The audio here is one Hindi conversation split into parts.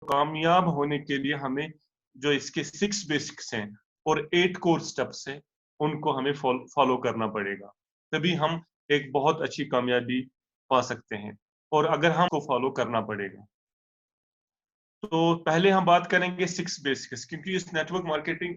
कामयाब होने के लिए हमें जो इसके 6 बेसिक्स हैं और 8 कोर स्टेप्स हैं, उनको हमें फॉलो करना पड़ेगा, तभी हम एक बहुत अच्छी कामयाबी पा सकते हैं। और अगर हमको फॉलो करना पड़ेगा, तो पहले हम बात करेंगे 6 बेसिक्स, क्योंकि इस नेटवर्क मार्केटिंग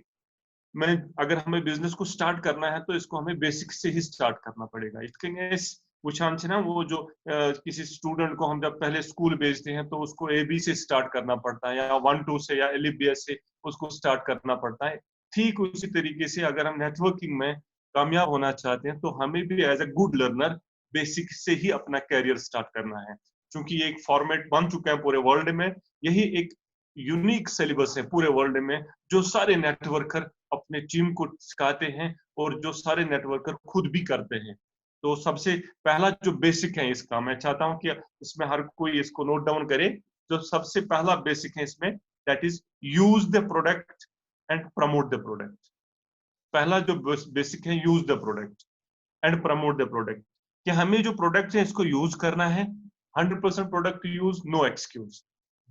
में अगर हमें बिजनेस को स्टार्ट करना है तो इसको हमें बेसिक से ही स्टार्ट करना पड़ेगा। इसके पूछा ना, वो जो किसी स्टूडेंट को हम जब पहले स्कूल भेजते हैं तो उसको AB से स्टार्ट करना पड़ता है, या 1 2 से या LBS से उसको स्टार्ट करना पड़ता है। ठीक उसी तरीके से अगर हम नेटवर्किंग में कामयाब होना चाहते हैं तो हमें भी as a good learner basic से ही अपना कैरियर स्टार्ट करना है, क्योंकि ये एक फॉर्मेट बन चुका है पूरे वर्ल्ड में। यही एक यूनिक सिलेबस है पूरे वर्ल्ड में, जो सारे नेटवर्कर अपने टीम को सिखाते हैं और जो सारे नेटवर्कर खुद भी करते हैं। तो सबसे पहला जो बेसिक है इसका, मैं चाहता हूं कि इसमें हर कोई इसको नोट डाउन करे। जो सबसे पहला बेसिक है इसमें, that is use the product and promote the product. पहला जो बेसिक है, use the product and promote the product, कि हमें जो प्रोडक्ट है इसको यूज करना है। 100% प्रोडक्ट यूज, नो एक्सक्यूज।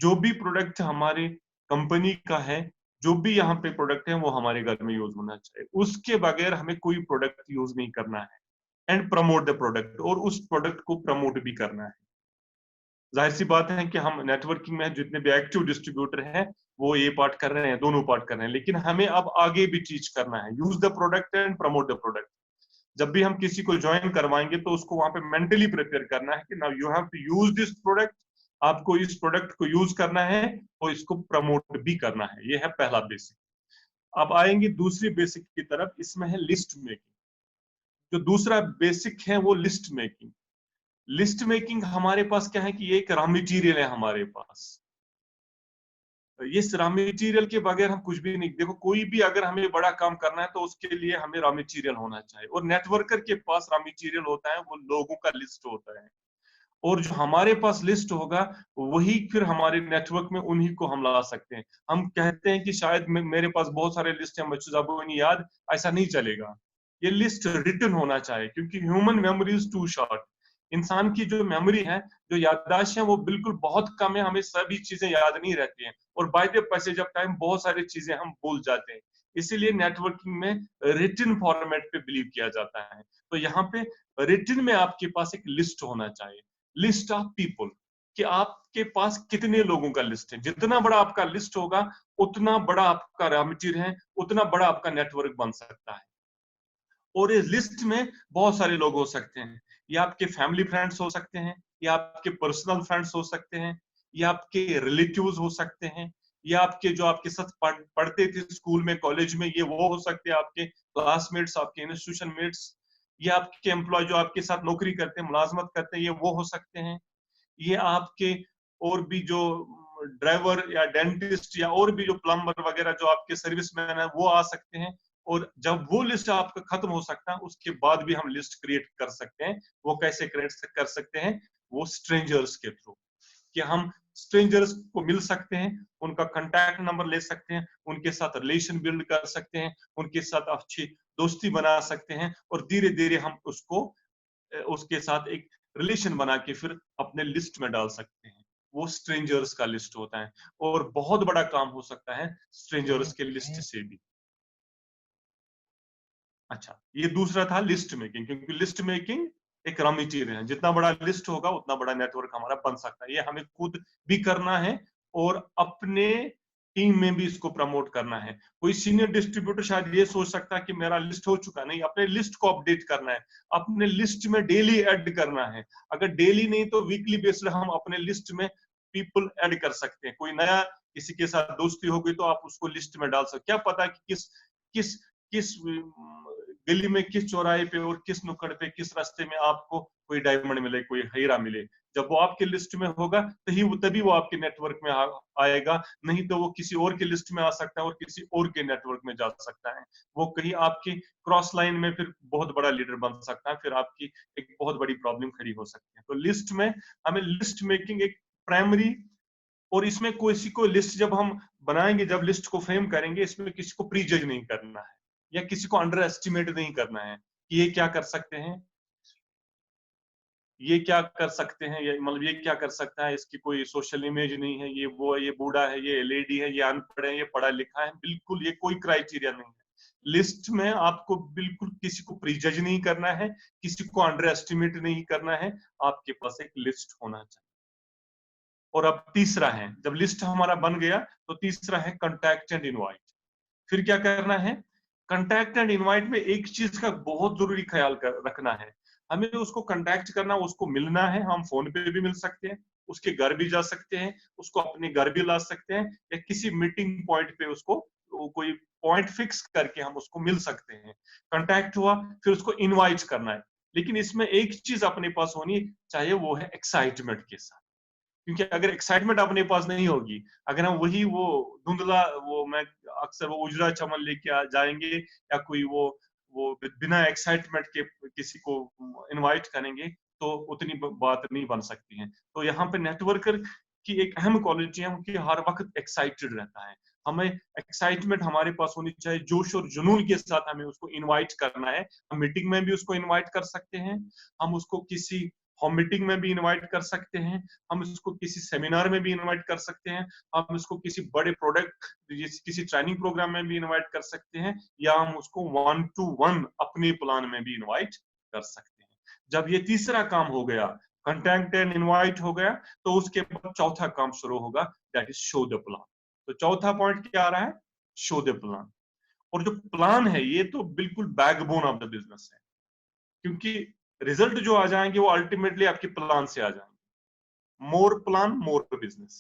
जो भी प्रोडक्ट हमारे कंपनी का है, जो भी यहाँ पे प्रोडक्ट है, वो हमारे घर में यूज होना चाहिए, उसके बगैर हमें कोई प्रोडक्ट यूज नहीं करना है। एंड प्रमोट द प्रोडक्ट, और उस प्रोडक्ट को प्रमोट भी करना है। जाहिर सी बात है कि हम नेटवर्किंग में जितने भी एक्टिव डिस्ट्रीब्यूटर हैं, वो ये पार्ट कर रहे हैं, दोनों पार्ट कर रहे हैं, लेकिन हमें अब आगे भी चीज करना है, use the product and promote the product. जब भी हम किसी को ज्वाइन करवाएंगे तो उसको वहां पे मेंटली प्रिपेयर करना है कि now you have to use this product. आपको इस प्रोडक्ट को यूज करना है और इसको प्रमोट भी करना है। ये है पहला बेसिक। अब आएंगे दूसरी बेसिक की तरफ, इसमें है लिस्ट मेकिंग। जो दूसरा बेसिक है वो लिस्ट मेकिंग। लिस्ट मेकिंग हमारे पास क्या है कि ये एक रॉ मटेरियल है हमारे पास। ये रॉ मटेरियल के बगैर हम कुछ भी नहीं। देखो, कोई भी अगर हमें बड़ा काम करना है तो उसके लिए हमें रॉ मटेरियल होना चाहिए, और नेटवर्कर के पास रॉ मटेरियल होता है, वो लोगों का लिस्ट होता है। और जो हमारे पास लिस्ट होगा, वही फिर हमारे नेटवर्क में उन्हीं को हम ला सकते हैं। हम कहते हैं कि शायद मेरे पास बहुत सारे लिस्ट हैं, मुझे सब नहीं याद, ऐसा नहीं चलेगा। ये लिस्ट रिटन होना चाहिए, क्योंकि human memory is too short. इंसान की जो मेमोरी है, जो याददाश्त है, वो बिल्कुल बहुत कम है, हमें सभी चीजें याद नहीं रहती हैं, और by the passage of time बहुत सारी चीजें हम भूल जाते हैं। इसीलिए नेटवर्किंग में रिटन फॉर्मेट पे बिलीव किया जाता है। तो यहाँ पे रिटन में आपके पास एक लिस्ट होना चाहिए, लिस्ट ऑफ पीपल, कि आपके पास कितने लोगों का लिस्ट है। जितना बड़ा आपका लिस्ट होगा, उतना बड़ा आपका रॉ मटेरियल है, उतना बड़ा आपका नेटवर्क बन सकता है। और इस लिस्ट में बहुत सारे लोग हो सकते हैं। ये आपके फैमिली फ्रेंड्स हो सकते हैं, या आपके पर्सनल फ्रेंड्स हो सकते हैं, या आपके रिलेटिव्स हो सकते हैं, या आपके जो आपके साथ पढ़ते थे स्कूल में, कॉलेज में, ये वो हो सकते हैं आपके क्लासमेट्स, आपके इंस्टीट्यूशन मेट्स, या आपके एम्प्लॉय जो आपके साथ नौकरी करते हैं, मुलाजमत करते हैं, ये वो हो सकते हैं। ये आपके और भी जो ड्राइवर या डेंटिस्ट या और भी जो प्लम्बर वगैरह जो आपके सर्विसमैन है, वो आ सकते हैं। और जब वो लिस्ट आपका खत्म हो सकता है, उसके बाद भी हम लिस्ट क्रिएट कर सकते हैं। वो कैसे क्रिएट कर सकते हैं? वो स्ट्रेंजर्स के थ्रू, कि हम स्ट्रेंजर्स को मिल सकते हैं, उनका कांटेक्ट नंबर ले सकते हैं, उनके साथ रिलेशन बिल्ड कर सकते हैं, उनके साथ अच्छी दोस्ती बना सकते हैं, और धीरे धीरे हम उसको उसके साथ एक रिलेशन बना के फिर अपने लिस्ट में डाल सकते हैं। वो स्ट्रेंजर्स का लिस्ट होता है, और बहुत बड़ा काम हो सकता है स्ट्रेंजर्स के लिस्ट से भी। अच्छा, ये दूसरा था लिस्ट मेकिंग, क्योंकि लिस्ट मेकिंग एक रॉ मटेरियल है। जितना बड़ा लिस्ट होगा, उतना बड़ा नेटवर्क हमारा बन सकता है। ये हमें खुद भी करना है, और अपने टीम में भी इसको प्रमोट करना है। कोई सीनियर डिस्ट्रीब्यूटर शायद ये सोच सकता है कि मेरा लिस्ट हो चुका, नहीं, अपने लिस्ट को अपडेट करना है, अपने लिस्ट में डेली ऐड करना है। अगर डेली नहीं तो वीकली बेस्ड हम अपने लिस्ट में पीपल ऐड कर सकते हैं। कोई नया किसी के साथ दोस्ती हो गई तो आप उसको लिस्ट में डाल सकते। क्या पता कि किस किस किस गली में, किस चौराहे पे और किस नुक्कड़ पे, किस रास्ते में आपको कोई डायमंड मिले, कोई हीरा मिले। जब वो आपके लिस्ट में होगा तभी वो आपके नेटवर्क में आएगा। नहीं तो वो किसी और के लिस्ट में आ सकता है और किसी और के नेटवर्क में जा सकता है। वो कहीं आपकी क्रॉस लाइन में फिर बहुत बड़ा लीडर बन सकता है, फिर आपकी एक बहुत बड़ी प्रॉब्लम खड़ी हो सकती है। तो लिस्ट में हमें लिस्ट मेकिंग एक प्राइमरी, और इसमें किसी को लिस्ट जब हम बनाएंगे, जब लिस्ट को फ्रेम करेंगे, इसमें किसी को प्रीजज नहीं करना है, या किसी को अंडर एस्टिमेट नहीं करना है कि ये क्या कर सकते हैं, ये क्या कर सकते हैं, ये मतलब ये क्या कर सकता है, इसकी कोई सोशल इमेज नहीं है, ये वो है, ये बूढ़ा है, ये लेडी है, ये अनपढ़ है, ये पढ़ा लिखा है, बिल्कुल ये कोई क्राइटेरिया नहीं है। लिस्ट में आपको बिल्कुल किसी को प्रीजज नहीं करना है, किसी को अंडर एस्टिमेट नहीं करना है, आपके पास एक लिस्ट होना चाहिए। और अब तीसरा है, जब लिस्ट हमारा बन गया तो तीसरा है कॉन्टैक्ट एंड इनवाइट। फिर क्या करना है, कॉन्टैक्ट एंड इनवाइट में एक चीज का बहुत जरूरी ख्याल रखना है, हमें उसको कॉन्टैक्ट करना, उसको मिलना है, हम फोन पे भी मिल सकते हैं, उसके घर भी जा सकते हैं, उसको अपने घर भी ला सकते हैं, या किसी मीटिंग पॉइंट पे उसको कोई पॉइंट फिक्स करके हम उसको मिल सकते हैं। कॉन्टैक्ट हुआ, फिर उसको इनवाइट करना है, लेकिन इसमें एक चीज अपने पास होनी चाहिए, वो है एक्साइटमेंट के साथ। क्योंकि अगर एक्साइटमेंट अपने पास नहीं होगी, अगर हम वही वो धुंधला वो मैं अक्सर वो उजरा चमन लेके जाएंगे, या कोई वो बिना एक्साइटमेंट के किसी को इनवाइट करेंगे, तो उतनी बात नहीं बन सकती है। तो यहाँ पे नेटवर्कर की एक अहम क्वालिटी है कि हर वक्त एक्साइटेड रहता है। हमें एक्साइटमेंट हमारे पास होनी चाहिए, जोश और जुनून के साथ हमें उसको इनवाइट करना है। हम मीटिंग में भी उसको इनवाइट कर सकते हैं, हम उसको किसी होम मीटिंग में भी इनवाइट कर सकते हैं, हम इसको किसी सेमिनार में भी इनवाइट कर सकते हैं, हम इसको किसी बड़े प्रोडक्ट किसी ट्रेनिंग प्रोग्राम में भी इनवाइट कर सकते हैं, या हम उसको 1 to 1 अपने प्लान में भी इनवाइट कर सकते हैं। जब ये तीसरा काम हो गया, कंटेंट एंड इनवाइट हो गया, तो उसके बाद चौथा काम शुरू होगा, that is show the plan. तो चौथा पॉइंट क्या आ रहा है, शो द प्लान। और जो प्लान है ये तो बिल्कुल बैकबोन ऑफ द बिजनेस है, क्योंकि रिजल्ट जो आ जाएंगे वो अल्टीमेटली आपके प्लान से आ जाएंगे। मोर प्लान मोर बिजनेस।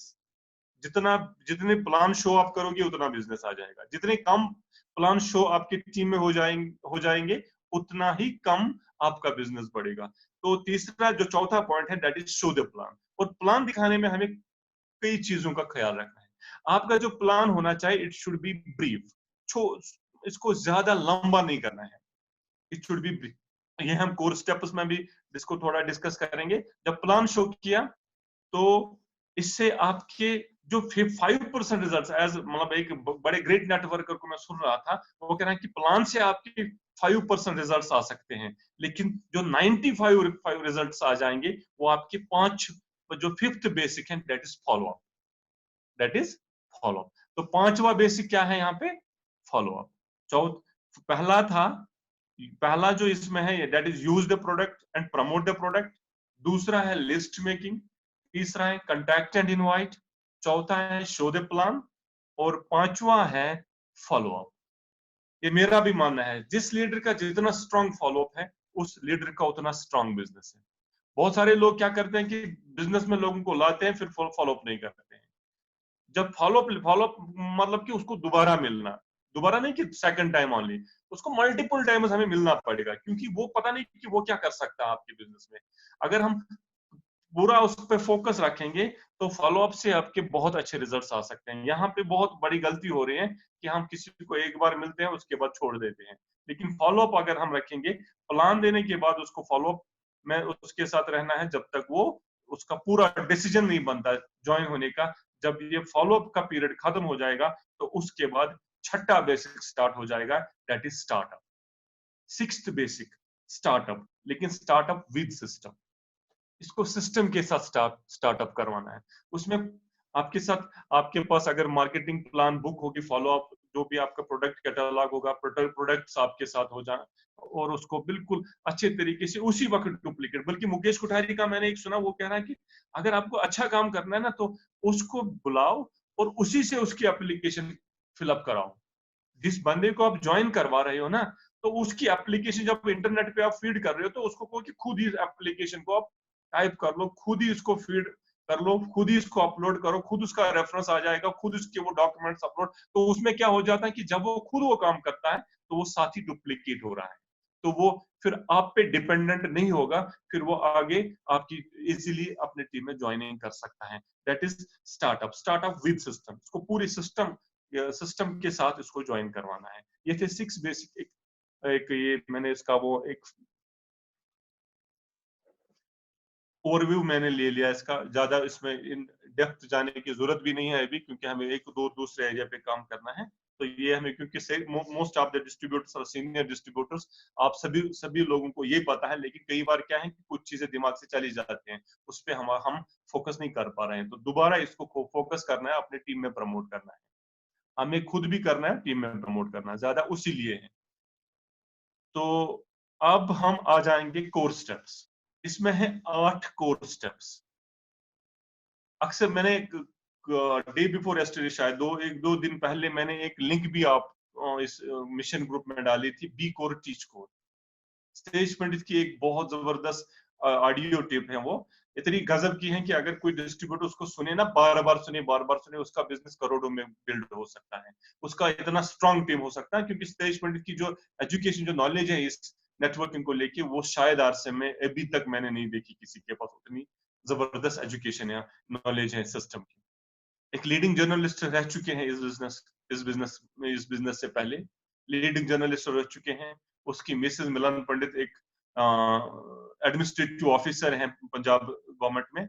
जितना जितने प्लान शो आप करोगे उतना बिजनेस आ जाएगा, जितने कम प्लान शो आपकी टीम में हो जाएंगे उतना ही कम आपका बिजनेस बढ़ेगा। तो तीसरा जो चौथा पॉइंट है, that is show the plan. और प्लान दिखाने में हमें कई चीजों का ख्याल रखना है। आपका जो प्लान होना चाहिए, इट शुड बी ब्रीफ। इसको ज्यादा लंबा नहीं करना है, इट शुड बी ब्रीफ। ये हम कोर स्टेप्स में भी इसको थोड़ा डिस्कस करेंगे। जब प्लान शो किया, तो इससे आपके जो 5% रिजल्ट, एज मतलब एक बड़े ग्रेट नेटवर्कर को मैं सुन रहा था, वो कह रहा है कि प्लान से आपके 5% रिजल्ट आ सकते हैं, लेकिन जो 95 रिजल्ट आ जाएंगे वो आपके 5 जो फिफ्थ बेसिक है, that is follow up. That is follow up. तो पांचवा बेसिक क्या है यहाँ पे, फॉलो अप। चौथ पहला था, पहला जो इसमें है that is use the product and promote the product. दूसरा है लिस्ट मेकिंग। तीसरा है कंटैक्ट एंड इनवाइट। चौथा है शो द प्लान। और पांचवा है फॉलो अप। ये मेरा भी मानना है, जिस लीडर का जितना स्ट्रांग फॉलो अप है, उस लीडर का उतना स्ट्रांग बिजनेस है। बहुत सारे लोग क्या करते हैं कि बिजनेस में लोगों को लाते हैं, फिर फॉलो अप नहीं करते हैं। जब फॉलो अप मतलब कि उसको दोबारा मिलना, दोबारा नहीं कि सेकंड टाइम ऑनली, उसको मल्टीपल टाइम्स हमें मिलना पड़ेगा, क्योंकि वो पता नहीं कि वो क्या कर सकता है आपके बिजनेस में। अगर हम पूरा उस पर फोकस रखेंगे, तो फॉलो अप से आपके बहुत अच्छे रिजल्ट्स आ सकते हैं। यहाँ पे बहुत बड़ी गलती हो रही है कि हम किसी को एक बार मिलते हैं, उसके बाद छोड़ देते हैं। लेकिन फॉलो अप अगर हम रखेंगे, प्लान देने के बाद उसको फॉलो अप में उसके साथ रहना है, जब तक वो उसका पूरा डिसीजन नहीं बनता ज्वाइन होने का। जब ये फॉलो अप का पीरियड खत्म हो जाएगा, तो उसके बाद छठा बेसिक स्टार्ट हो जाएगा, that is startup. Sixth basic startup, लेकिन स्टार्टअप विद सिस्टम। इसको सिस्टम के साथ स्टार्टअप करवाना है। उसमें आपके साथ, आपके पास अगर मार्केटिंग प्लान बुक होगी, फॉलो अप जो भी आपका प्रोडक्ट कैटलॉग होगा, प्रोडक्ट्स आपके साथ हो जाए, और उसको बिल्कुल अच्छे तरीके से उसी वक्त डुप्लीकेट। बल्कि मुकेश कुठारी का मैंने एक सुना, वो कह रहा है कि अगर आपको अच्छा काम करना है ना, तो उसको बुलाओ और उसी से उसकी एप्लीकेशन फिलअप कराओ। जिस बंदे को आप ज्वाइन करवा रहे हो ना, तो उसकी एप्लीकेशन जब इंटरनेट पे आप फीड कर रहे हो, तो उसको कहो कि खुद ही एप्लीकेशन को आप टाइप कर लो, खुद ही इसको फीड कर लो, खुद ही इसको अपलोड करो, खुद उसका रेफरेंस आ जाएगा, खुद उसके वो डॉक्यूमेंट्स अपलोड। तो उसमें क्या हो जाता है कि जब वो खुद वो काम करता है, तो वो साथ ही डुप्लीकेट हो रहा है, तो वो फिर आप पे डिपेंडेंट नहीं होगा, फिर वो आगे आपकी इजीली अपने टीम में ज्वाइनिंग कर सकता है। That is startup. Startup with system, इसको पूरी सिस्टम के साथ इसको ज्वाइन करवाना है। ये थे 6 बेसिक। एक ये मैंने इसका वो एक ओवरव्यू मैंने ले लिया इसका, ज्यादा इसमें इन डेप्थ जाने की जरूरत भी नहीं है अभी, क्योंकि हमें एक दो दूसरे एरिया पे काम करना है। तो ये हमें, क्योंकि मोस्ट ऑफ द डिस्ट्रीब्यूटर्स और सीनियर डिस्ट्रीब्यूटर्स, आप सभी लोगों को ये पता है, लेकिन कई बार क्या है कि कुछ चीजें दिमाग से चली जाती हैं, उस पे हम फोकस नहीं कर पा रहे हैं। तो दोबारा इसको फोकस करना है, अपने टीम में प्रमोट करना है, हमें खुद भी करना है, टीम में प्रमोट करना है, ज्यादा उसी लिए है। तो अब हम आ जाएंगे कोर स्टेप्स। इसमें है 8 कोर स्टेप्स। अक्सर मैंने डे बिफोर यस्टरडे, शायद एक दो दिन पहले, मैंने एक लिंक भी आप इस मिशन ग्रुप में डाली थी, be core teach core. Stage pandit की एक बहुत जबरदस्त ऑडियो टिप है, वो इतनी गजब की है कि अगर कोई डिस्ट्रीब्यूटर उसको सुने ना, बार बार सुने, उसका बिजनेस करोड़ों में बिल्ड हो सकता है, उसका इतना स्ट्रांग टीम हो सकता है। क्योंकि स्टेज पंडित की जो एजुकेशन, जो नॉलेज है इस नेटवर्किंग को लेके, वो शायद आरसे में अभी तक मैंने नहीं देखी किसी के पास उतनी जबरदस्त एजुकेशन या नॉलेज है सिस्टम की। एक लीडिंग जर्नलिस्ट रह चुके हैं इस बिजनेस से पहले, लीडिंग जर्नलिस्ट रह चुके हैं। उसकी मिसेस मिलन पंडित एक एडमिनिस्ट्रेटिव ऑफिसर हैं पंजाब गवर्नमेंट में,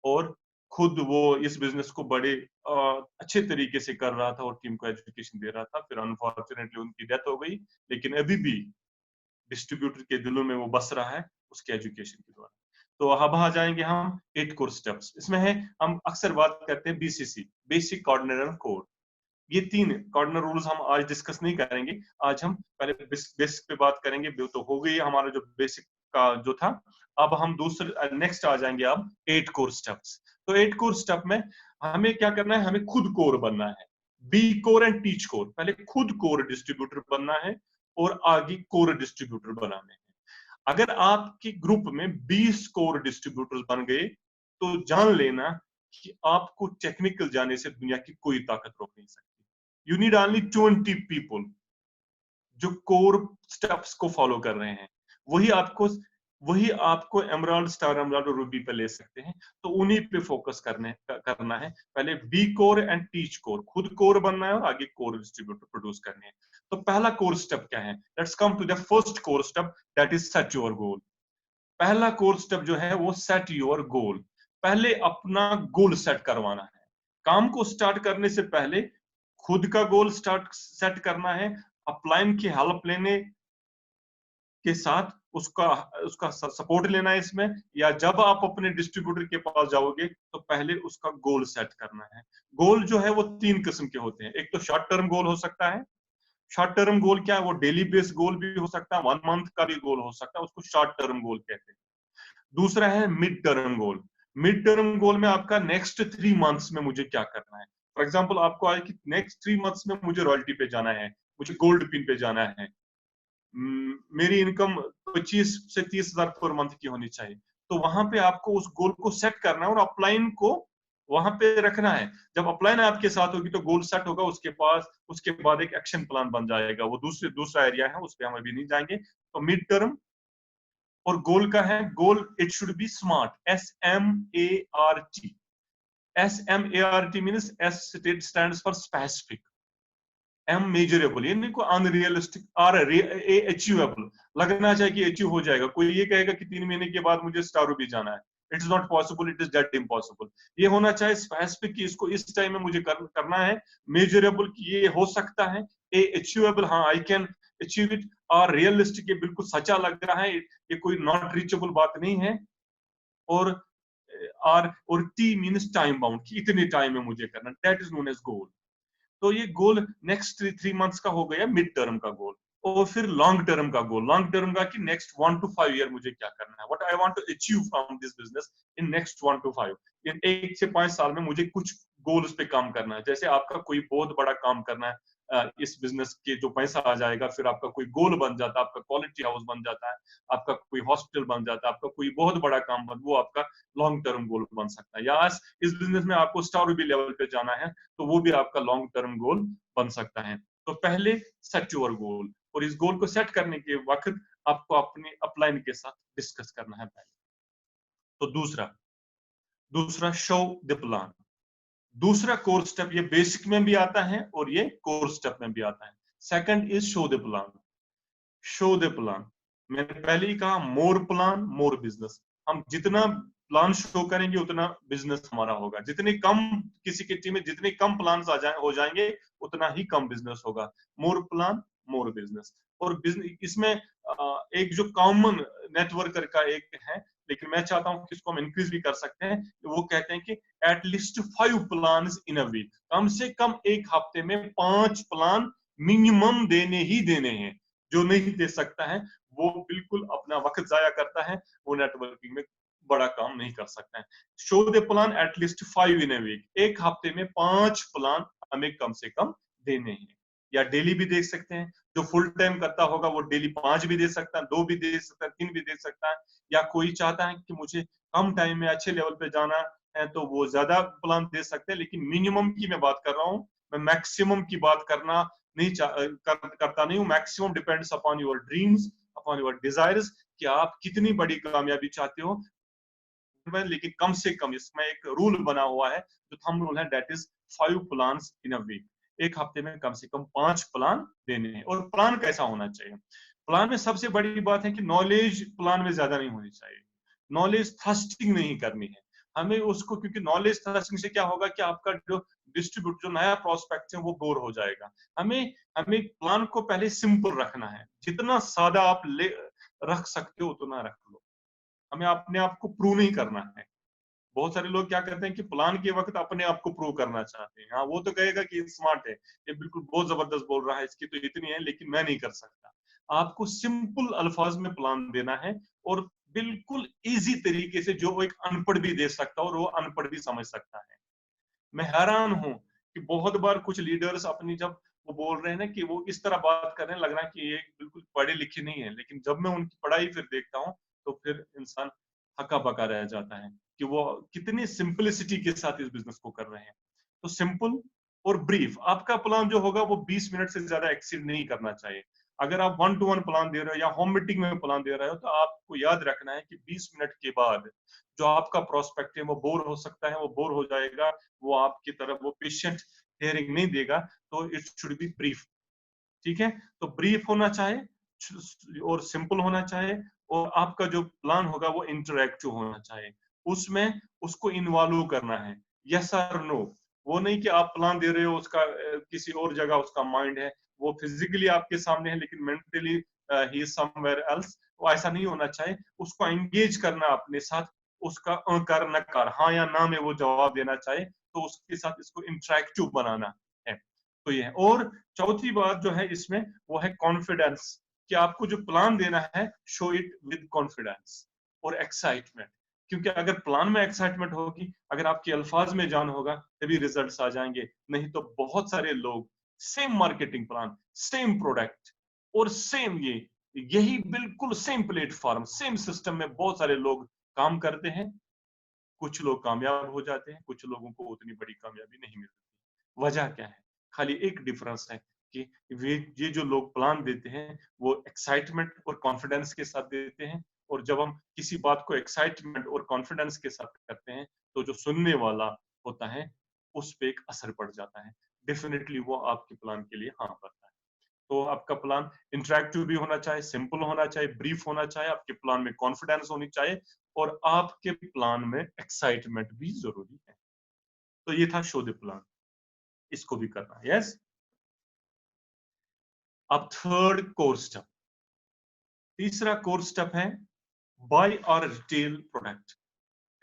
और खुद वो इस बिजनेस को बड़े अच्छे तरीके से कर रहा था और टीम को एजुकेशन दे रहा था। फिर अनफॉर्चुनेटली उनकी डेथ हो गई, लेकिन अभी भी डिस्ट्रीब्यूटर के दिलों में वो बस रहा है उसके एजुकेशन के द्वारा। तो अब आ जाएंगे हम 8 कोर स्टेप्स। इसमें है, हम अक्सर बात करते हैं बीसीसी, बेसिक कार्डिनल कोड। ये 3 कार्डिनल रूल्स हम आज डिस्कस नहीं करेंगे। आज हम पहले बेसिक पे बात करेंगे, तो हो गई हमारा जो बेसिक का जो था। अब हम दूसरे नेक्स्ट आ जाएंगे अब 8 कोर स्टेप्स। तो 8 कोर स्टेप में हमें क्या करना है, हमें खुद कोर बनना है। Be core and teach core, पहले खुद कोर डिस्ट्रीब्यूटर बनना है और आगे कोर डिस्ट्रीब्यूटर बनाने हैं। अगर आपके ग्रुप में 20 कोर डिस्ट्रीब्यूटर्स बन गए, तो जान लेना कि आपको टेक्निकल जाने से दुनिया की कोई ताकत रोक नहीं सकती। यू नीड ओनली 20 पीपल जो कोर स्टेप्स को फॉलो कर रहे हैं। वही आपको एमराल्ड, स्टार एमराल्ड और रूबी पे ले सकते हैं। तो उन्हीं पे फोकस करना है। पहले be core and teach core, खुद कोर बनना है और आगे कोर डिस्ट्रीब्यूटर प्रोड्यूस करने हैं। तो पहला कोर स्टेप क्या है? Let's come to the first core step, that is set your goal. पहला कोर स्टेप जो है वो सेट योर गोल। पहले अपना गोल सेट करवाना है। काम को स्टार्ट करने से पहले खुद का गोल सेट करना है, अपलाइन की हेल्प लेने के साथ उसका उसका सपोर्ट लेना है इसमें, या जब आप अपने डिस्ट्रीब्यूटर के पास जाओगे तो पहले उसका गोल सेट करना है। गोल जो है वो 3 किस्म के होते हैं। एक तो शॉर्ट टर्म गोल हो सकता है। शॉर्ट टर्म गोल क्या है? वो डेली बेस्ड गोल भी हो सकता है, 1 मंथ का भी गोल हो सकता है, उसको शॉर्ट टर्म गोल कहते हैं। दूसरा है mid term goal. Mid term goal में आपका नेक्स्ट 3 मंथ्स में मुझे क्या करना है। फॉर एग्जाम्पल, आपको आए कि नेक्स्ट 3 मंथ्स में मुझे रॉयल्टी पे जाना है, मुझे गोल्ड पिन पे जाना है, मेरी इनकम 25 से 30 हजार पर मंथ की होनी चाहिए। तो वहां पे आपको उस गोल को सेट करना है और अपलाइन को वहां पे रखना है। जब अपलाइन आपके साथ होगी तो गोल सेट होगा, उसके बाद एक एक्शन प्लान बन जाएगा। वो दूसरा एरिया है, उस पर हम अभी नहीं जाएंगे। तो मिड टर्म और गोल का है, goal it should be smart, SMART। SMART means S stands for specific, M measurable, यानी कोई अनरियलिस्टिक, आर ए अचीवेबल, लगना चाहिए कि अचीव हो जाएगा। कोई ये कहेगा कि 3 महीने के बाद मुझे स्टार भी जाना है, it's not possible, it is that impossible. ये होना चाहिए स्पेसिफिक कि इसको इस टाइम में मुझे करना है। मेजरेबल कि ये हो सकता है। ए अचीवेबल, हाँ आई कैन अचीव इट। और रियलिस्टिक, ये बिल्कुल सच्चा लग रहा है, ये कोई नॉट रीचेबल बात नहीं है। और टी मीन्स टाइम बाउंड, कि इतने टाइम में मुझे करना, दैट इज नोन एज गोल। तो ये गोल नेक्स्ट 3 मंथ्स का हो गया मिड टर्म का गोल। और फिर लॉन्ग टर्म का गोल, लॉन्ग टर्म का कि नेक्स्ट 1 to 5 ईयर मुझे क्या करना है, what I want to achieve from this business in next 1 to 5। इन 1 से 5 साल में मुझे कुछ गोल्स पे काम करना है। जैसे आपका कोई बहुत बड़ा काम करना है इस बिजनेस के, जो पैसा आ जाएगा, फिर आपका कोई गोल बन जाता है, आपका क्वालिटी हाउस बन जाता है, आपका कोई हॉस्पिटल बन जाता है, आपका कोई बहुत बड़ा काम वो आपका लॉन्ग टर्म गोल बन सकता है। या इस बिजनेस में आपको स्टार रूबी लेवल पे जाना है, तो वो भी आपका लॉन्ग टर्म गोल बन सकता है। तो पहले सेट योर गोल, और इस गोल को सेट करने के वक्त आपको अपने अपलाइन के साथ डिस्कस करना है पहले। तो दूसरा शो द प्लान। दूसरा कोर स्टेप, ये बेसिक में भी आता है और ये कोर स्टेप में भी आता है। Second is show the plan. Show the plan, मैंने पहले ही कहा, मोर प्लान मोर बिजनेस। हम जितना प्लान शो करेंगे उतना बिजनेस हमारा होगा। जितने कम किसी की टीम में जितने कम प्लान हो जाएंगे उतना ही कम बिजनेस होगा। मोर प्लान मोर बिजनेस। और बिजनेस इसमें एक जो कॉमन नेटवर्कर का एक है, लेकिन मैं चाहता हूं कि इसको हम इंक्रीज भी कर सकते हैं। वो कहते हैं कि at least 5 plan in a week, कम से कम एक हफ्ते में 5 प्लान मिनिमम देने ही देने हैं। जो नहीं दे सकता है वो बिल्कुल अपना वक्त जाया करता है, वो नेटवर्किंग में बड़ा काम नहीं कर सकता है। Show the plan at least 5 in a week, एक हफ्ते में 5 प्लान हमें कम से कम देने हैं। या डेली भी दे सकते हैं, जो फुल टाइम करता होगा वो डेली 5 भी दे सकता है, 2 भी दे सकता है, 3 भी दे सकता है। या कोई चाहता है कि मुझे कम टाइम में अच्छे लेवल पे जाना है तो वो ज्यादा प्लान दे सकते हैं। लेकिन मिनिमम की मैं बात कर रहा हूँ, मैं मैक्सिमम की बात करना नहीं करता नहीं हूँ। Maximum depends upon your dreams, upon your desires, कि आप कितनी बड़ी कामयाबी चाहते हो। लेकिन कम से कम इसमें एक रूल बना हुआ है, जो थंब रूल है, that is 5 plan in a week. एक हफ्ते में कम से कम 5 प्लान देने हैं। और प्लान कैसा होना चाहिए? प्लान में सबसे बड़ी बात है कि नॉलेज प्लान में ज्यादा नहीं होनी चाहिए। नॉलेज थ्रस्टिंग नहीं करनी है हमें उसको, क्योंकि नॉलेज थ्रस्टिंग से क्या होगा कि आपका जो डिस्ट्रीब्यूट जो नया प्रोस्पेक्ट है वो बोर हो जाएगा। हमें हमें प्लान को पहले सिंपल रखना है, जितना सादा आप ले रख सकते हो उतना रख लो। हमें अपने आप को प्रूव नहीं करना है। बहुत सारे लोग क्या करते हैं कि प्लान के वक्त अपने आप को प्रूव करना चाहते हैं। हाँ, वो तो कहेगा कि स्मार्ट है, ये बिल्कुल बहुत जबरदस्त बोल रहा है, इसकी तो इतनी है लेकिन मैं नहीं कर सकता। आपको सिंपल अल्फाज में प्लान देना है, और बिल्कुल इजी तरीके से, जो एक अनपढ़ भी दे सकता है और वो अनपढ़ भी समझ सकता है। मैं हैरान हूं कि बहुत बार कुछ लीडर्स अपनी, जब वो बोल रहे हैं ना कि वो इस तरह बात कर रहे हैं, लग रहा है कि ये बिल्कुल पढ़े लिखे नहीं है, लेकिन जब मैं उनकी पढ़ाई फिर देखता हूँ तो फिर इंसान हक्का बक्का रह जाता है कि वो कितनी सिंपलिसिटी के साथ इस बिजनेस को कर रहे हैं। तो सिंपल और ब्रीफ आपका प्लान जो होगा वो 20 मिनट से ज्यादा एक्सीड नहीं करना चाहिए। अगर आप 1 to 1 प्लान दे रहे हो या होम मीटिंग में प्लान दे रहे हो, तो आपको याद रखना है कि 20 मिनट के बाद जो आपका प्रोस्पेक्ट है वो बोर हो सकता है, वो बोर हो जाएगा, वो आपकी तरफ वो पेशेंट हेयरिंग नहीं देगा। तो इट शुड बी ब्रीफ। ठीक है, तो ब्रीफ होना चाहिए और सिंपल होना चाहिए, और आपका जो प्लान होगा वो इंटरैक्टिव होना चाहिए। उसमें उसको इन्वॉल्व करना है, यस और नो। वो नहीं कि आप प्लान दे रहे हो, उसका किसी और जगह उसका माइंड है, वो फिजिकली आपके सामने है लेकिन mentally he is somewhere else. वो ऐसा नहीं होना चाहिए। उसको एंगेज करना अपने साथ, उसका कर नकार, हाँ या ना में वो जवाब देना चाहिए। तो उसके साथ इसको इंटरैक्टिव बनाना है। तो ये है। और चौथी बात जो है इसमें, वो है कॉन्फिडेंस, कि आपको जो प्लान देना है, शो इट विद कॉन्फिडेंस और एक्साइटमेंट। क्योंकि अगर प्लान में एक्साइटमेंट होगी, अगर आपके अल्फाज में जान होगा, तभी रिजल्ट्स आ जाएंगे। नहीं तो बहुत सारे लोग same marketing plan, same product और सेम यही बिल्कुल सेम प्लेटफॉर्म, सेम सिस्टम में बहुत सारे लोग काम करते हैं। कुछ लोग कामयाब हो जाते हैं, कुछ लोगों को उतनी बड़ी कामयाबी नहीं मिलती। वजह क्या है? खाली एक डिफरेंस है कि वे ये जो लोग प्लान देते हैं वो एक्साइटमेंट और कॉन्फिडेंस के साथ देते हैं। और जब हम किसी बात को एक्साइटमेंट और कॉन्फिडेंस के साथ करते हैं, तो जो सुनने वाला होता है उस पर एक असर पड़ जाता है। डेफिनेटली वो आपके प्लान के लिए हाँ करता है। तो आपका प्लान इंटरेक्टिव भी होना चाहिए, सिंपल होना चाहिए, ब्रीफ होना चाहिए, आपके प्लान में कॉन्फिडेंस होनी चाहिए, और आपके प्लान में एक्साइटमेंट भी जरूरी है। तो ये था शो द प्लान, इसको भी करना है। यस। अब थर्ड कोर स्टेप, तीसरा कोर स्टेप है बाय और रिटेल प्रोडक्ट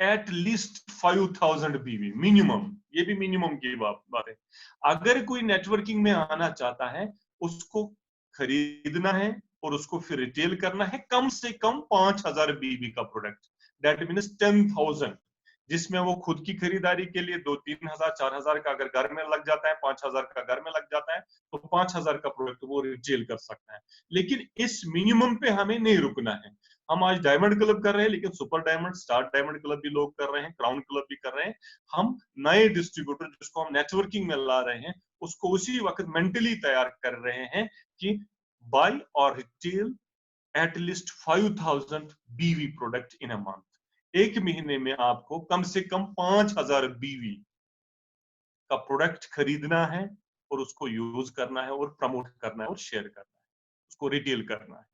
एट लीस्ट 5000 बीवी मिनिमम। ये भी मिनिमम की बात है। अगर कोई नेटवर्किंग में आना चाहता है, उसको खरीदना है और उसको फिर रिटेल करना है कम से कम 5000 बीवी का प्रोडक्ट, दैट मीन्स 10,000, जिसमें वो खुद की खरीदारी के लिए 2-3 हजार 4 हजार का अगर घर में लग जाता है, 5 हजार का घर में लग जाता है, तो 5 हजार का प्रोडक्ट वो रिटेल कर सकता है। लेकिन इस मिनिमम पे हमें नहीं रुकना है। हम आज डायमंड क्लब कर रहे हैं, लेकिन super diamond, star diamond club भी लोग कर रहे हैं, क्राउन क्लब भी कर रहे हैं। हम नए डिस्ट्रीब्यूटर जिसको हम नेटवर्किंग में ला रहे हैं, उसको उसी वक्त मेंटली तैयार कर रहे हैं कि बाय और रिटेल एट लीस्ट 5000 बीवी प्रोडक्ट इन अ मंथ। एक महीने में आपको कम से कम 5000 बीवी का प्रोडक्ट खरीदना है, और उसको यूज करना है और प्रमोट करना है और शेयर करना है, उसको रिटेल करना है।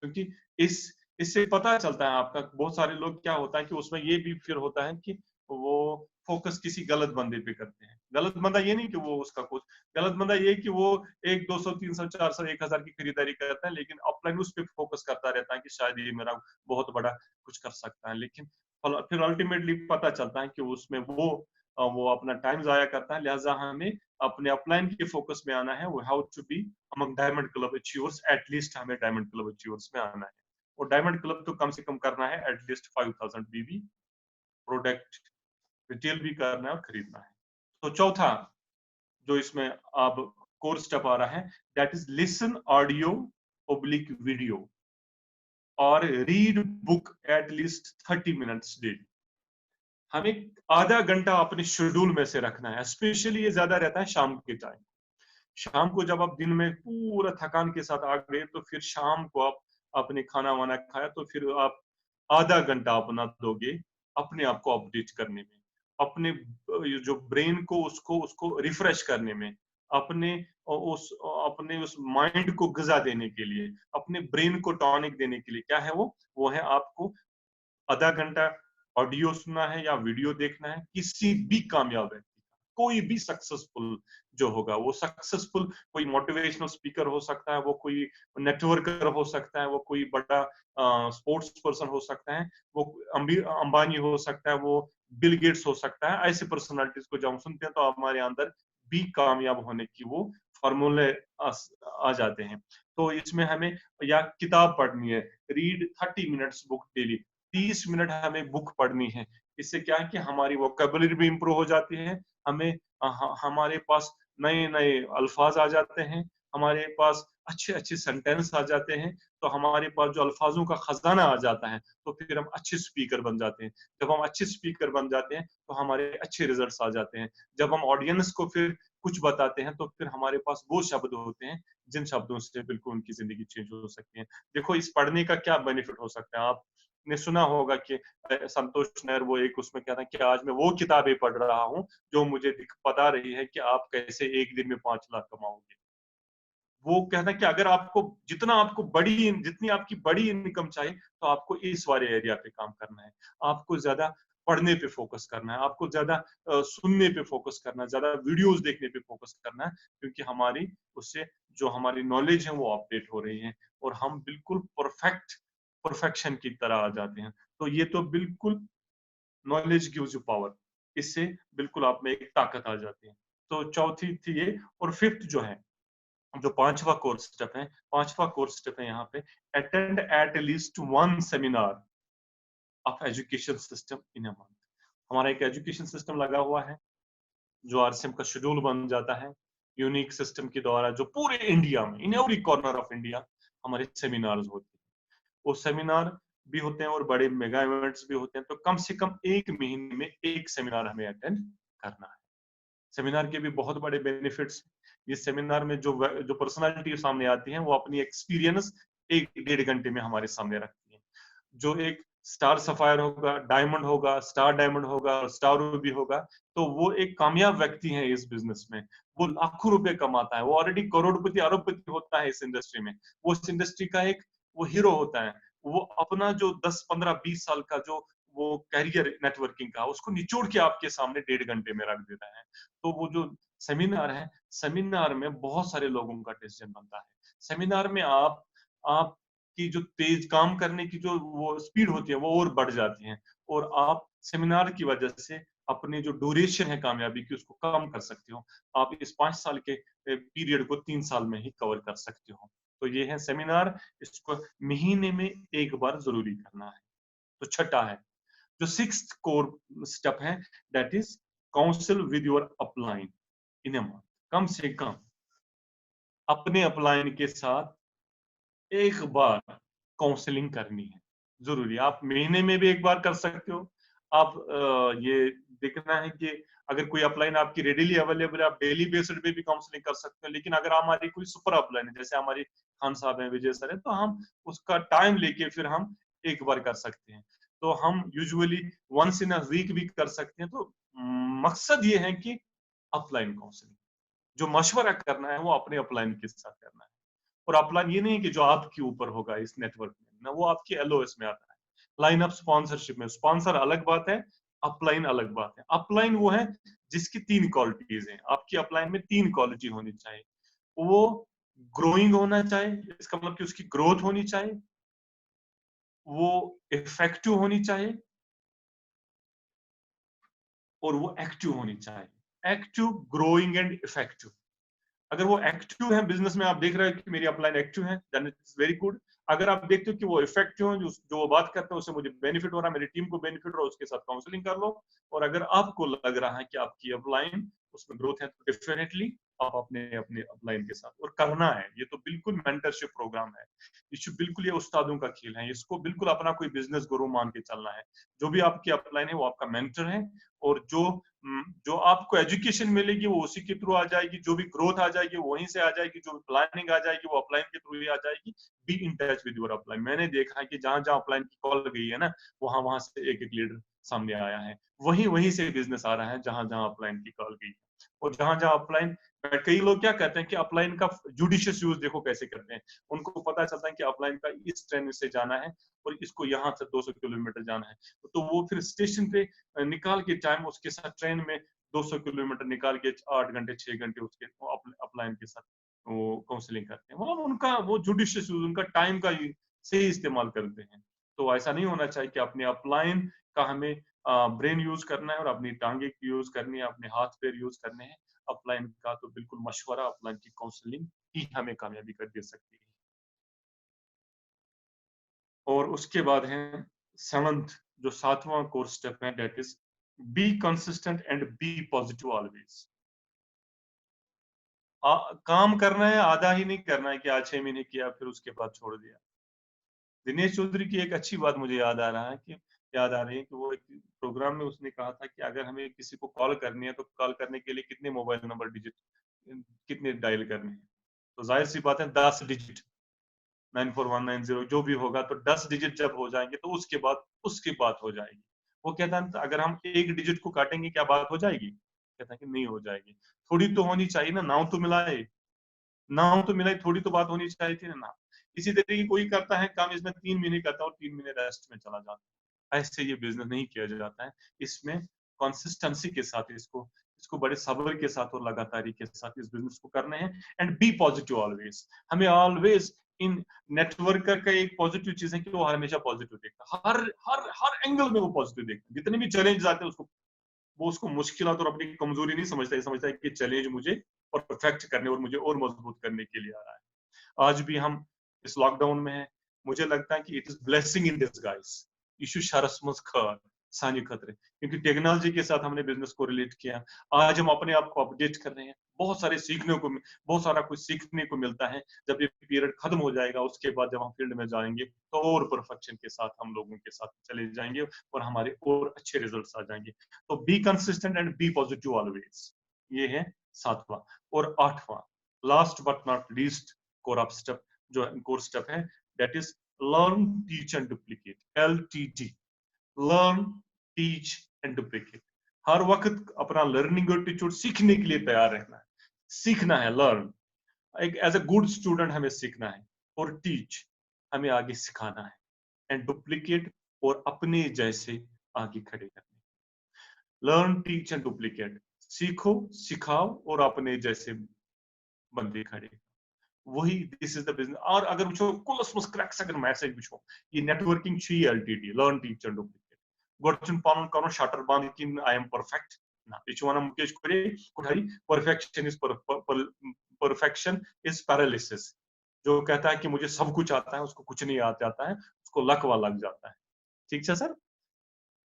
क्योंकि इस इससे पता चलता है आपका, बहुत सारे लोग क्या होता है कि उसमें ये भी फिर होता है कि वो फोकस किसी गलत बंदे पे करते हैं। गलत बंदा ये नहीं कि वो उसका कुछ, गलत बंदा ये कि वो 1 200 300 400 1000 की खरीदारी करता है, लेकिन अपलाइन उस पे फोकस करता रहता है कि शायद ये मेरा बहुत बड़ा कुछ कर सकता है, लेकिन फिर अल्टीमेटली पता चलता है कि उसमें वो अपना टाइम जाया करता है। लिहाजा हमें अपने अपलाइन के फोकस में आना है। We how to be among diamond club achievers, at least हमें डायमंड क्लब अचीवर्स में आना है। और डायमंड क्लब तो कम से कम करना है एटलीस्ट 5000 बीबी प्रोडक्ट रिटेल भी करना है और खरीदना है। तो चौथा जो इसमें अब कोर स्टेप आ रहा है, that is listen audio oblique video और read book at least 30 minutes daily. हमें आधा घंटा अपने शेड्यूल में से रखना है। स्पेशली ये ज्यादा रहता है शाम के टाइम। शाम को जब आप दिन में पूरा थकान के साथ आ गए, तो फिर शाम को आप अपने खाना वाना खाया तो फिर आप आधा घंटा अपना दोगे अपने आप को अपडेट करने में, अपने जो ब्रेन को उसको उसको रिफ्रेश करने में, अपने उस माइंड को ग़िज़ा देने के लिए, अपने ब्रेन को टॉनिक देने के लिए। क्या है वो है आपको आधा घंटा ऑडियो सुनना है या वीडियो देखना है किसी भी कामयाब व्यक्ति का, कोई भी सक्सेसफुल जो होगा, वो सक्सेसफुल कोई मोटिवेशनल स्पीकर हो सकता है, वो कोई नेटवर्कर हो सकता है, वो कोई बड़ा स्पोर्ट्स पर्सन हो सकता है, वो अंबानी हो सकता है, वो बिल गेट्स हो सकता है। ऐसी पर्सनालिटीज को जब हम सुनते हैं तो हमारे अंदर भी कामयाब होने की वो फॉर्मूले आ जाते हैं। तो इसमें हमें या किताब पढ़नी है, read 30 minutes book daily, 30 minute हमें बुक पढ़नी है। इससे क्या है कि हमारी वोकैबुलरी भी इम्प्रूव हो जाती है, हमें हमारे पास नए नए अल्फाज आ जाते हैं, हमारे पास अच्छे अच्छे सेंटेंस आ जाते हैं, तो हमारे पास जो अल्फाजों का खजाना आ जाता है, तो फिर हम अच्छे स्पीकर बन जाते हैं। जब हम अच्छे स्पीकर बन जाते हैं तो हमारे अच्छे रिजल्ट्स आ जाते हैं। जब हम ऑडियंस को फिर कुछ बताते हैं तो फिर हमारे पास वो शब्द होते हैं जिन शब्दों से बिल्कुल उनकी जिंदगी चेंज हो सकती है। देखो इस पढ़ने का क्या बेनिफिट हो सकता है, आपने सुना होगा कि संतोष नायर वो एक उसमें कहता है कि आज मैं वो किताबें पढ़ रहा हूँ जो मुझे बता रही है कि आप कैसे एक दिन में 5 लाख कमाओगे। वो कहता है कि अगर आपको जितनी आपकी बड़ी इनकम चाहिए तो आपको इस वाले एरिया पे काम करना है। आपको ज्यादा पढ़ने पे फोकस करना है, आपको ज्यादा सुनने पे फोकस करना है, ज्यादा वीडियोस देखने पे फोकस करना है, क्योंकि हमारी उससे जो हमारी नॉलेज है वो अपडेट हो रही है और हम बिल्कुल परफेक्शन की तरह आ जाते हैं। तो ये तो बिल्कुल नॉलेज गिव्स यू पावर, इससे बिल्कुल आप में एक ताकत आ जाती है। तो चौथी थी ये। और फिफ्थ जो है, जो पांचवा कोर्स स्टेप है, पांचवा कोर्स स्टेप है यहाँ पे, attend at least one seminar of education system in a month. हमारा एक एजुकेशन सिस्टम लगा हुआ है जो आरसीएम का शेड्यूल बन जाता है यूनिक सिस्टम के द्वारा, जो पूरे इंडिया में in every corner of India हमारे सेमिनार्स होते हैं। वो सेमिनार भी होते हैं और बड़े मेगा इवेंट्स भी होते हैं, तो कम से कम एक महीने में एक सेमिनार हमें अटेंड करना है। सेमिनार के भी बहुत बड़े बेनिफिट्स। इस सेमिनार में जो पर्सनालिटी सामने आती है वो अपनी एक्सपीरियंस 1 डेढ़ घंटे में हमारे सामने रखती है। जो एक स्टार सफायर होगा, डायमंड होगा, स्टार डायमंड होगा और स्टार रूबी होगा, तो वो एक कामयाब व्यक्ति है इस बिजनेस में। वो लाखों रुपए कमाता है, वो ऑलरेडी करोड़पति अरबपति होता है इस इंडस्ट्री में। वो इस इंडस्ट्री का एक वो हीरो होता है। वो अपना जो 10 15 20 साल का जो वो कैरियर नेटवर्किंग का उसको निचोड़ के आपके सामने 1.5 घंटे में रख देता है। तो वो जो सेमिनार है, सेमिनार में बहुत सारे लोगों का डिसीजन बनता है। सेमिनार में आप की जो तेज काम करने की जो वो स्पीड होती है वो और बढ़ जाती है, और आप सेमिनार की वजह से अपनी जो ड्यूरेशन है कामयाबी की उसको कम कर सकते हो। आप इस 5 साल के पीरियड को 3 साल में ही कवर कर सकते हो। तो ये है सेमिनार, इसको महीने में एक बार जरूरी करना है। तो छठा है, जो सिक्स्थ कोर स्टेप है, that is counsel with your upline in a month. कम से कम अपने अपलाइन के साथ एक बार काउंसलिंग करनी है, जरूरी। आप महीने में भी एक बार कर सकते हो। आप ये देखना है कि अगर कोई अपलाइन आपकी रेडीली अवेलेबल है, आप डेली बेसिस पे भी काउंसलिंग कर सकते हो। लेकिन अगर हमारी कोई सुपर अपलाइन है, जैसे हमारी खान साहब हैं, विजय सर है, तो हम उसका टाइम लेके फिर हम एक बार कर सकते हैं। तो हम usually once in a week भी कर सकते हैं। तो मकसद ये है कि अपलाइन काउंसलिंग, जो मशवरा करना है वो अपने अपलाइन के साथ करना है। और अपलाइन ये नहीं कि जो आपके ऊपर होगा इस नेटवर्क में, ना, वो आपकी LOS में आता है। लाइन ऑफ स्पॉन्सरशिप में स्पॉन्सर अलग बात है, अपलाइन अलग बात है। अपलाइन वो है जिसकी 3 क्वालिटीज हैं। आपकी अपलाइन में 3 क्वालिटी होनी चाहिए। वो ग्रोइंग होना चाहिए, इसका मतलब कि उसकी ग्रोथ होनी चाहिए, वो इफेक्टिव होनी चाहिए और वो एक्टिव होनी चाहिए। Active, growing and effective. अगर वो एक्टिव है बिजनेस में, आप देख रहे हो कि मेरी अपलाइन एक्टिव है, देन इट्स वेरी गुड। अगर आप देखते हो कि वो इफेक्टिव है, जो वो बात करते हैं उससे मुझे बेनिफिट हो रहा है, मेरी टीम को बेनिफिट हो रहा है, उसके साथ काउंसलिंग कर लो। और अगर आपको लग रहा है कि आपकी अपलाइन उसमें ग्रोथ है, तो डेफिनेटली आप अपने अपने अपलाइन के साथ और करना है। ये तो बिल्कुल मेंटरशिप प्रोग्राम है, ये बिल्कुल ये उस्तादों का खेल है, इसको बिल्कुल अपना कोई बिजनेस गुरु मान के चलना है। जो भी आपकी अपलाइन है वो आपका मेंटर है, और जो आपको एजुकेशन मिलेगी वो उसी के थ्रू आ जाएगी, जो भी ग्रोथ आ जाएगी वो वहीं से आ जाएगी, जो भी प्लानिंग आ जाएगी वो अपलाइन के थ्रू ही आ जाएगी। Be in touch with your upline. मैंने देखा है कि जहां जहां अपलाइन की कॉल गई है ना, वहां वहां से एक एक लीडर सामने आया है। वहीं वहीं से बिजनेस आ रहा है जहां जहां अपलाइन की कॉल गई है। और जहां जहां अपलाइन, कई लोग क्या कहते हैं कि अपलाइन का जुडिशियस यूज देखो कैसे करते हैं। उनको पता चलता है कि अपलाइन का इस ट्रेन से जाना है और इसको यहाँ से 200 किलोमीटर जाना है, तो वो फिर स्टेशन पे निकाल के टाइम उसके साथ ट्रेन में 200 किलोमीटर निकाल के 8 घंटे 6 घंटे उसके अपलाइन के साथ वो काउंसलिंग करते हैं। मतलब उनका वो जुडिशियस यूज, उनका टाइम का सही इस्तेमाल करते हैं। तो ऐसा नहीं होना चाहिए कि अपने अपलाइन का हमें ब्रेन यूज करना है और अपनी टांगे यूज करनी है, अपने हाथ पैर यूज करने हैं। अपलाइन का तो बिल्कुल मशवरा, अपलाइन की काउंसलिंग ही हमें कामयाबी कर दे सकती है। और उसके बाद है सेवंथ, जो 7वां कोर स्टेप है, that is be consistent and be positive always. काम करना है, आधा ही नहीं करना है कि आज 6 महीने किया फिर उसके बाद छोड़ दिया। दिनेश चौधरी की एक अच्छी बात मुझे याद आ रही है कि वो एक प्रोग्राम में उसने कहा था कि अगर हमें किसी को कॉल करनी है तो कॉल करने के लिए कितने मोबाइल नंबर डिजिट, कितने डायल करने हैं। तो जाहिर सी बात है 10 डिजिट, 94190 जो भी होगा, तो 10 डिजिट जब हो जाएंगे तो उसके बाद हो जाएगी। वो कहता है अगर हम एक डिजिट को काटेंगे क्या बात हो जाएगी? कहता है कि नहीं हो जाएगी। थोड़ी तो होनी चाहिए ना, नाव तो मिलाए, नाव तो मिलाई, थोड़ी तो बात होनी चाहिए थी ना। इसी तरीके कोई करता है काम, इसमें 3 महीने करता है और 3 महीने रेस्ट में चला जाता है। ऐसे ये बिजनेस नहीं किया जाता है। इसमें कंसिस्टेंसी के साथ इसको इसको बड़े सब्र के साथ और लगातारी के साथ इस बिजनेस को करने हैं। And be positive always. हमें ऑलवेज इन नेटवर्कर का एक पॉजिटिव चीज है कि वो हमेशा पॉजिटिव देखता है, हर हर हर एंगल में वो पॉजिटिव देखता है। जितने भी चैलेंज आते हैं उसको, वो उसको मुश्किलात और अपनी कमजोरी नहीं समझता, ये समझता है कि चैलेंज मुझे परफेक्ट करने और मुझे और मजबूत करने के लिए आ रहा है। आज भी हम इस लॉकडाउन में हैं, मुझे लगता है कि it is blessing in disguise. Yeshu शरसमस खर सानी खतरे, क्योंकि टेक्नोलॉजी के साथ हमने बिजनेस को रिलेट किया। आज हम अपने आप को अपडेट कर रहे हैं, बहुत सारा कुछ सीखने को मिलता है। जब ये पीरियड खत्म हो जाएगा उसके बाद जब हम फील्ड में जाएंगे तो और परफेक्शन के साथ हम लोगों के साथ चले जाएंगे और हमारे और अच्छे रिजल्ट्स आ जाएंगे। तो be consistent and be positive always, ये है 7वां। और 8वां, last but not least core step है, that is learn teach and duplicate, LTD। Learn, teach and duplicate. हर वक्त अपना लर्निंग और टीच और सीखने के लिए तैयार रहना है। सीखना है, लर्न, एक एज अ गुड स्टूडेंट हमें सीखना है, और टीच, हमें आगे सिखाना है, एंड डुप्लीकेट, और अपने जैसे आगे खड़े करने। लर्न, टीच एंड डुप्लीकेट, सीखो, सिखाओ और अपने जैसे बंदे खड़े। वही दिस इज द बिजनेस। और अगर वो कुलस क्रैक्स अगर मैसेज वो ये नेटवर्किंग चाहिए, LTD, learn, teach and duplicate. गोर्चन पालन करो शटर बांध कि आई एम परफेक्ट ना, पिछवाना मुकेश करे कोठारी, परफेक्शन इज पैरालिसिस। जो कहता है कि मुझे सब कुछ आता है, उसको कुछ नहीं आ जाता है, उसको लकवा लग जाता है। ठीक है सर?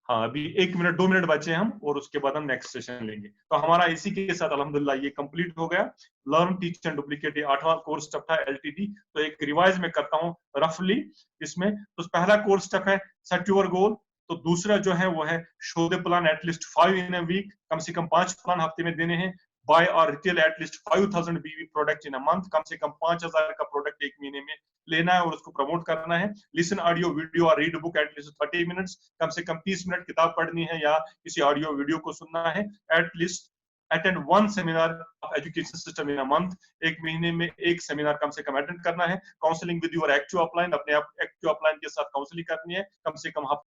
हाँ, अभी 1 मिनट 2 मिनट बचे हम, और उसके बाद हम नेक्स्ट सेशन लेंगे। तो हमारा इसी के साथ अल्हम्दुलिल्लाह ये कंप्लीट हो गया। लर्न, टीच एंड डुप्लीकेट, ये 8वां कोर्स स्टेप था, LTD। तो एक रिवाइज में करता हूँ रफली इसमें। तो पहला कोर्स स्टेप है सेट योर गोल। तो दूसरा जो है वो है show the plan at least 5 in a week, कम से कम 5 प्लान हफ्ते में देने हैं। बाय और retail at least 5000 BV product in a month, कम से कम 5000 का प्रोडक्ट एक महीने में लेना है और उसको प्रमोट करना है। लिसन ऑडियो वीडियो और रीड बुक एटलीस्ट 30 मिनट्स, कम से कम 30 मिनट किताब पढ़नी है या किसी ऑडियो वीडियो को सुनना है at least attend one seminar of education system in a month, एक महीने में एक सेमिनार कम से कम अटेंड करना है। Counselling with your active upline, अपने आप एक्टिव अपलाइन के साथ काउंसलिंग करनी है कम से कम